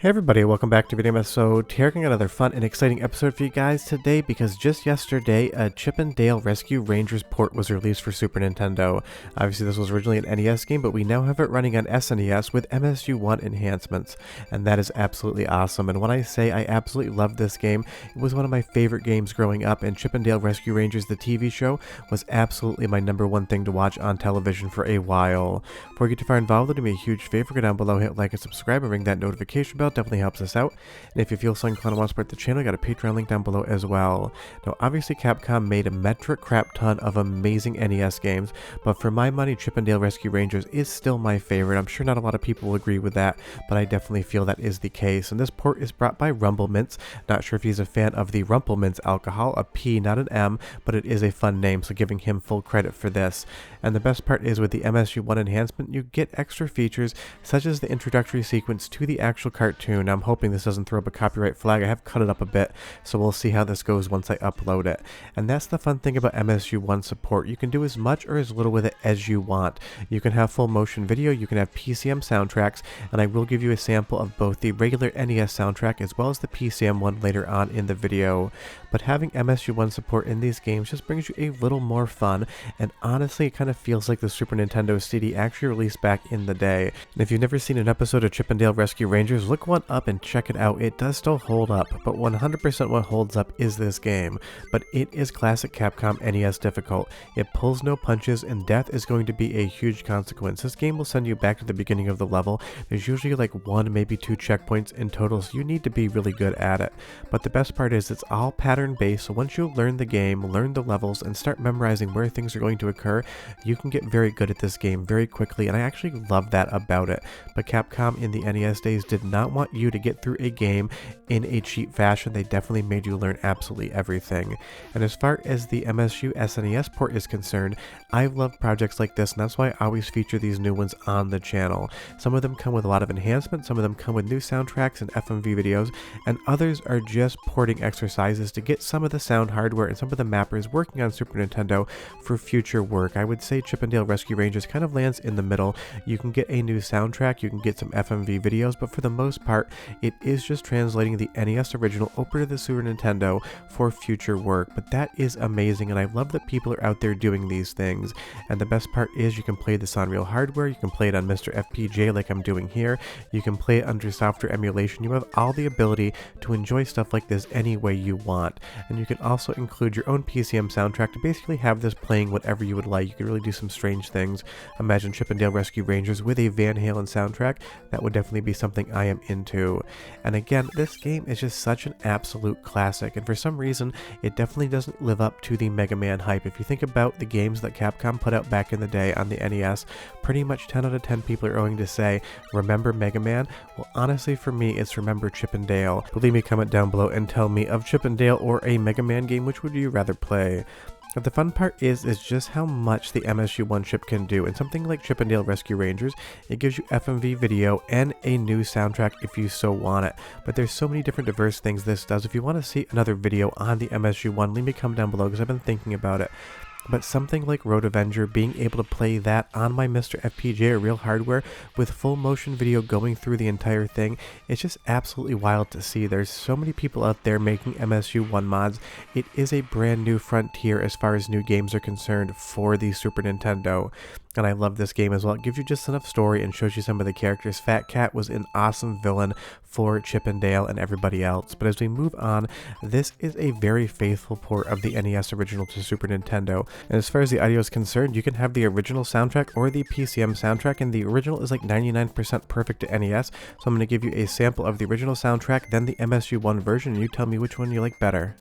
Hey everybody, welcome back to Video. So taking another fun and exciting episode for you guys today because just yesterday a Chip and Dale Rescue Rangers port was released for Super Nintendo. Obviously this was originally an NES game, but we now have it running on SNES with MSU1 enhancements, and that is absolutely awesome. And when I say I absolutely love this game, it was one of my favorite games growing up, and Chip and Dale Rescue Rangers, the TV show, was absolutely my #1 thing to watch on television for a while. Before you get too far involved, do me a huge favor, go down below, hit like and subscribe, and ring that notification bell. Definitely helps us out. And if you feel so inclined to want to support the channel, I got a Patreon link down below as well. Now obviously Capcom made a metric crap ton of amazing NES games, but for my money Chip and Dale Rescue Rangers is still my favorite. I'm sure not a lot of people will agree with that, but I definitely feel that is the case. And this port is brought by Rumbleminze. Not sure if he's a fan of the Rumbleminze alcohol, a P not an M, but it is a fun name, so giving him full credit for this. And the best part is with the MSU1 enhancement you get extra features such as the introductory sequence to the actual cartoon. I'm hoping this doesn't throw up a copyright flag. I have cut it up a bit, so we'll see how this goes once I upload it. And that's the fun thing about MSU1 support. You can do as much or as little with it as you want. You can have full motion video, you can have PCM soundtracks, and I will give you a sample of both the regular NES soundtrack as well as the PCM one later on in the video. But having MSU1 support in these games just brings you a little more fun, and honestly it kind of feels like the Super Nintendo CD actually released back in the day. And if you've never seen an episode of Chip and Dale Rescue Rangers, look one up and check it out. It does still hold up, but 100% what holds up is this game. But it is classic Capcom NES difficult. It pulls no punches, and death is going to be a huge consequence. This game will send you back to the beginning of the level. There's usually like 1, maybe 2 checkpoints in total, so you need to be really good at it. But the best part is it's all pattern based, so once you learn the game, learn the levels, and start memorizing where things are going to occur, you can get very good at this game very quickly, and I actually love that about it. But Capcom in the NES days did not want you to get through a game in a cheap fashion. They definitely made you learn absolutely everything. And as far as the MSU SNES port is concerned, I've loved projects like this, and that's why I always feature these new ones on the channel. Some of them come with a lot of enhancements, some of them come with new soundtracks and FMV videos, and others are just porting exercises to get some of the sound hardware and some of the mappers working on Super Nintendo for future work. I would say Chip and Dale Rescue Rangers kind of lands in the middle. You can get a new soundtrack, you can get some FMV videos, but for the most part it is just translating the NES original over to the Super Nintendo for future work. But that is amazing, and I love that people are out there doing these things. And the best part is you can play this on real hardware, you can play it on MiSTer FPGA like I'm doing here, you can play it under software emulation. You have all the ability to enjoy stuff like this any way you want. And you can also include your own PCM soundtrack to basically have this playing whatever you would like. You can really do some strange things. Imagine Chip and Dale Rescue Rangers with a Van Halen soundtrack. That would definitely be something I am into. And again, this game is just such an absolute classic, and for some reason it definitely doesn't live up to the Mega Man hype. If you think about the games that Capcom put out back in the day on the NES, pretty much 10 out of 10 people are going to say, remember Mega Man? Well, honestly for me it's remember Chip and Dale. But leave me a comment down below and tell me, of Chip and Dale or a Mega Man game, which would you rather play? But the fun part is just how much the MSU1 chip can do. And something like Chip and Dale Rescue Rangers, it gives you FMV video and a new soundtrack if you so want it. But there's so many different diverse things this does. If you want to see another video on the MSU1, leave me a comment down below because I've been thinking about it. But something like Road Avenger, being able to play that on my MiSTer FPGA real hardware with full motion video going through the entire thing, it's just absolutely wild to see. There's so many people out there making MSU1 mods. It is a brand new frontier as far as new games are concerned for the Super Nintendo. And I love this game as well. It gives you just enough story and shows you some of the characters. Fat Cat was an awesome villain for Chip and Dale and everybody else. But as we move on, this is a very faithful port of the NES original to Super Nintendo. And as far as the audio is concerned, you can have the original soundtrack or the PCM soundtrack, and the original is like 99% perfect to NES. So I'm going to give you a sample of the original soundtrack, then the MSU1 version, and you tell me which one you like better.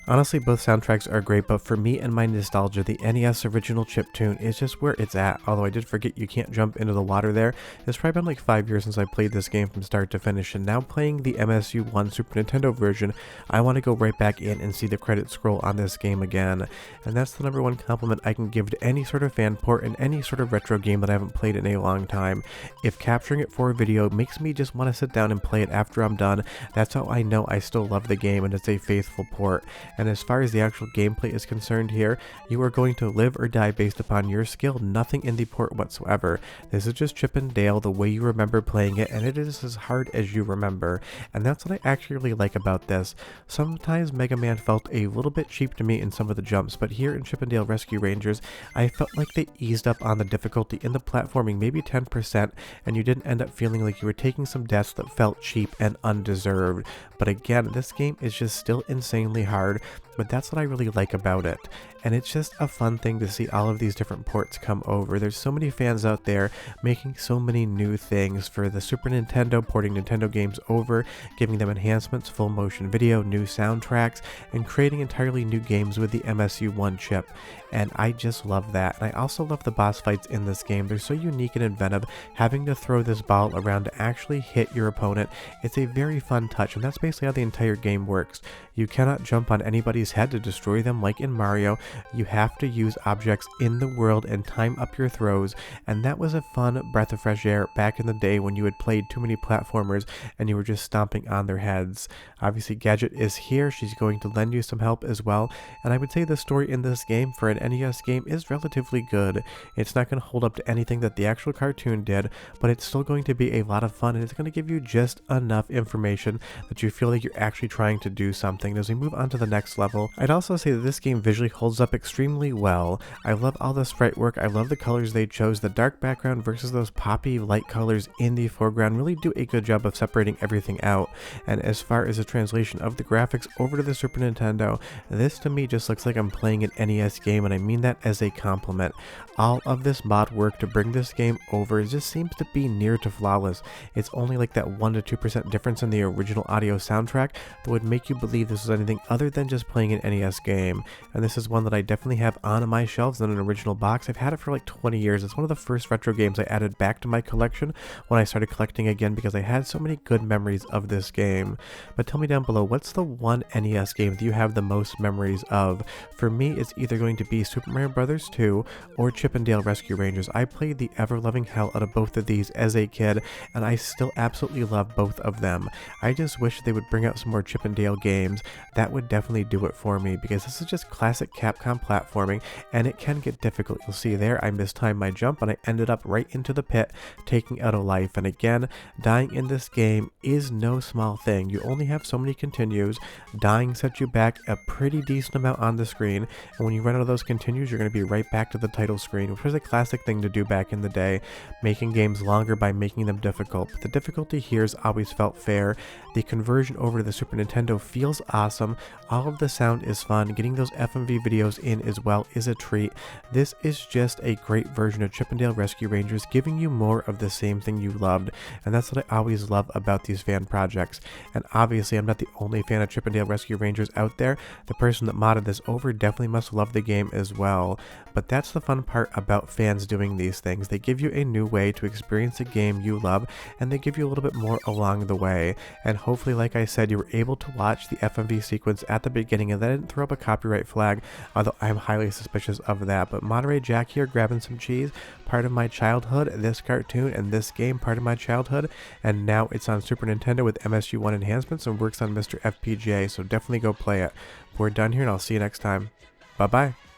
Honestly, both soundtracks are great, but for me and my nostalgia, the NES original chiptune is just where it's at. Although I did forget you can't jump into the water there. It's probably been like 5 years since I played this game from start to finish, and now playing the MSU1 Super Nintendo version, I want to go right back in and see the credit scroll on this game again. And that's the #1 compliment I can give to any sort of fan port and any sort of retro game that I haven't played in a long time. If capturing it for a video makes me just want to sit down and play it after I'm done, that's how I know I still love the game and it's a faithful port. And as far as the actual gameplay is concerned here, you are going to live or die based upon your skill, nothing in the port whatsoever. This is just Chip and Dale the way you remember playing it, and it is as hard as you remember. And that's what I actually really like about this. Sometimes Mega Man felt a little bit cheap to me in some of the jumps, but here in Chip and Dale Rescue Rangers, I felt like they eased up on the difficulty in the platforming, maybe 10%, and you didn't end up feeling like you were taking some deaths that felt cheap and undeserved. But again, this game is just still insanely hard, but that's what I really like about it. And it's just a fun thing to see all of these different ports come over. There's so many fans out there making so many new things for the Super Nintendo, porting Nintendo games over, giving them enhancements, full motion video, new soundtracks, and creating entirely new games with the MSU1 chip. And I just love that. And I also love the boss fights in this game. They're so unique and inventive. Having to throw this ball around to actually hit your opponent, it's a very fun touch, and that's basically how the entire game works. You cannot jump on anybody's head to destroy them like in Mario. You have to use objects in the world and time up your throws, and that was a fun breath of fresh air back in the day when you had played too many platformers and you were just stomping on their heads. Obviously Gadget is here, she's going to lend you some help as well, and I would say the story in this game for an NES game is relatively good. It's not going to hold up to anything that the actual cartoon did, but it's still going to be a lot of fun, and it's going to give you just enough information that you feel like you're actually trying to do something. As we move on to the next level, I'd also say that this game visually holds up extremely well. I love all the sprite work, I love the colors they chose. The dark background versus those poppy light colors in the foreground really do a good job of separating everything out. And as far as the translation of the graphics over to the Super Nintendo, this to me just looks like I'm playing an NES game, and I mean that as a compliment. All of this mod work to bring this game over just seems to be near to flawless. It's only like that 1 to 2% difference in the original audio soundtrack that would make you believe this is anything other than just playing an NES game. And this is one that I definitely have on my shelves in an original box. I've had it for like 20 years. It's one of the first retro games I added back to my collection when I started collecting again because I had so many good memories of this game. But tell me down below, what's the one NES game that you have the most memories of? For me, it's either going to be Super Mario Bros. 2 or Chip and Dale Rescue Rangers. I played the ever-loving hell out of both of these as a kid, and I still absolutely love both of them. I just wish they would bring out some more Chip and Dale games. That would definitely do it for me, because this is just classic Capcom platforming, and it can get difficult. You'll see there, I mistimed my jump, and I ended up right into the pit, taking out a life. And again, dying in this game is no small thing. You only have so many continues. Dying sets you back a pretty decent amount on the screen, and when you run out of those continues, you're going to be right back to the title screen, which was a classic thing to do back in the day, making games longer by making them difficult. But the difficulty here has always felt fair. The conversion over to the Super Nintendo feels awesome. All of the sound is fun. Getting those FMV videos in as well is a treat. This is just a great version of Chip and Dale Rescue Rangers, giving you more of the same thing you loved, and that's what I always love about these fan projects. And obviously I'm not the only fan of Chip and Dale Rescue Rangers out there. The person that modded this over definitely must love the game as well. But that's the fun part about fans doing these things. They give you a new way to experience a game you love, and they give you a little bit more along the way. And hopefully, like I said, you were able to watch the FMV sequence at the beginning and that didn't throw up a copyright flag, although I'm highly suspicious of that. But Monterey Jack here grabbing some cheese, part of my childhood, this cartoon and this game, part of my childhood, and now it's on Super Nintendo with MSU1 enhancements and works on MiSTer FPGA, so definitely go play it. We're done here and I'll see you next time. Bye bye.